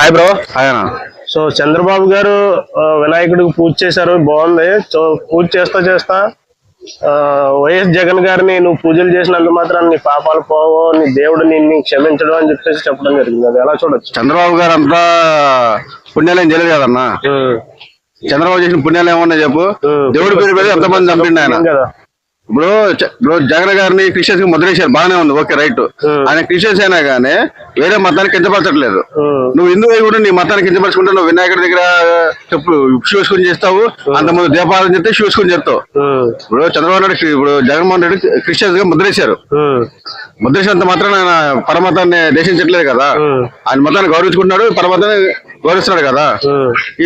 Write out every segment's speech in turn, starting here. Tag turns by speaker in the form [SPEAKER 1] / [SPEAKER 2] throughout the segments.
[SPEAKER 1] Hi bro.
[SPEAKER 2] ఆయన
[SPEAKER 1] so Chandrababu గారు వినాయకుడికి పూజ చేశారు, బాగుంది. సో పూజ చేస్తా వైఎస్ జగన్ గారిని నువ్వు పూజలు చేసినంత మాత్రం నీ పాపాలు పోవో, నీ దేవుడు నిన్ను క్షమించడం అని చెప్పేసి చెప్పడం జరిగింది. అది ఎలా చూడొచ్చు?
[SPEAKER 2] చంద్రబాబు గారు అంతా పుణ్యాలు ఏం చేయలేదు కదన్నా. చంద్రబాబు చేసిన పుణ్యాలు ఏమన్నా చెప్పు. దేవుడి పేరు పెట్టి ఎంతమంది చంపిండి ఆయన. ఇప్పుడు జగన్ గారిని క్రిస్టియన్స్ కి ముద్రేశారు, బాగానే ఉంది, ఓకే రైట్. ఆయన క్రిస్టియన్స్ అయినా గానీ వేరే మతానికి కించపరచట్లేదు. నువ్వు హిందూ అయి కూడా నీ మతానికి కించపరచుకుంటే నువ్వు వినాయకుడి దగ్గర చెప్పు షూసుకుని చేస్తావు, అంతమంది దీపాలను చెప్తే షూసుకుని చెప్తావు. ఇప్పుడు చంద్రబాబు నాయుడు ఇప్పుడు జగన్మోహన్ రెడ్డి క్రిస్టియన్స్ గా ముద్రేశారు. ముద్రేసినంత మాత్రం ఆయన పరమతాన్ని దేశించట్లేదు కదా. ఆయన మతాన్ని గౌరవించుకుంటున్నాడు, పరమతాన్ని గౌరవిస్తున్నాడు కదా.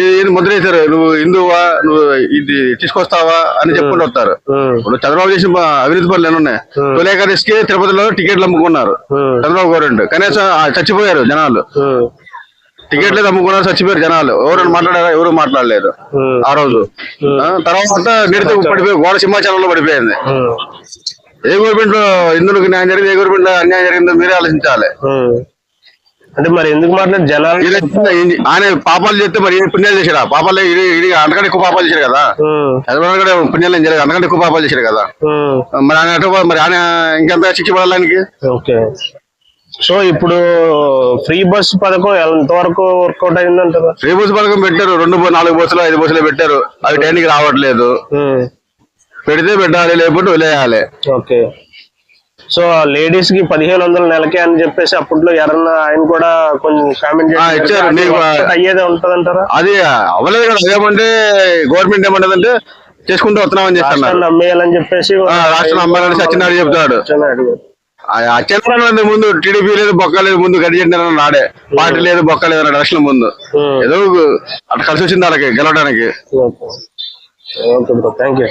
[SPEAKER 2] ఇది ముద్రేశారు, నువ్వు హిందువా, నువ్వు ఇది తీసుకొస్తావా అని చెప్పుకుంటూ వస్తారు. ఇప్పుడు చంద్రబాబు చేసిన అవినీతి పనులు ఏమన్నాయి. తొలి ఏకాదశికి తిరుపతిలో టికెట్లు అమ్ముకున్నారు చంద్రబాబు గవర్నమెంట్. కనీసం చచ్చిపోయారు జనాలు, టికెట్లు అమ్ముకున్నారు, చచ్చిపోయారు జనాలు. ఎవరైనా మాట్లాడారా? ఎవరు మాట్లాడలేదు ఆ రోజు. తర్వాత నిడితే పడిపోయి గోడ సింహాచలంలో పడిపోయింది. ఏ గవర్నమెంట్ లో హిందువులకు న్యాయం జరిగింది, ఏ గవర్నమెంట్ లో అన్యాయం జరిగిందో మీరే ఆలోచించాలి.
[SPEAKER 1] అంటే మరి ఎందుకు మాట్లాడి జనాలు
[SPEAKER 2] ఆయన పాపాలు చేస్తే మరి పుణ్యాలు చేశాడు. పాపాలు అంతకంటే ఎక్కువ పాపాలు చేశారు కదా. చంద్రబాబు కూడా పుణ్యాలు ఏం చేయలేదు, అంతకంటే ఎక్కువ పాపాలు చేశారు కదా. మరి ఆయన మరి ఆయన ఇంకెంత శిక్ష పడాలనికి.
[SPEAKER 1] ఓకే. సో ఇప్పుడు ఫ్రీ బస్ పథకం ఎంతవరకు వర్కౌట్ అయిందంటారు?
[SPEAKER 2] ఫ్రీ బస్ పథకం పెట్టారు, 2-4 బస్సులు 5 బస్సులు పెట్టారు. అవి టైంకి రావట్లేదు. పెడితే పెట్టాలి, లేకపోతే వదిలేయాలి.
[SPEAKER 1] ఓకే. సో లేడీస్ కి 1500 నెలకే అని చెప్పేసి అప్పట్లో ఎవరన్నా ఆయన కూడా కొంచెం కామెంట్
[SPEAKER 2] ఇచ్చారు.
[SPEAKER 1] అయ్యేదే ఉంటదంటారా?
[SPEAKER 2] అది అవ్వలేదు కదా. అదేమంటే గవర్నమెంట్ ఏమంటదంటే చేసుకుంటూ వస్తున్నామని చెప్తాను,
[SPEAKER 1] అమ్మేయాలని చెప్పేసి
[SPEAKER 2] రాష్ట్రం అమ్మాలని సత్యనారాయణ చెప్తాడు. అత్యంత ముందు టీడీపీ లేదు, బొక్క లేదు, ముందు గడిజెండా నాడే. పార్టీ లేదు, బొక్క లేదు అన్నాడు ఎలక్షన్ ముందు. ఏదో అట్లా కలిసి వచ్చింది వాళ్ళకి గెలవడానికి.
[SPEAKER 1] Okay bro, thank you.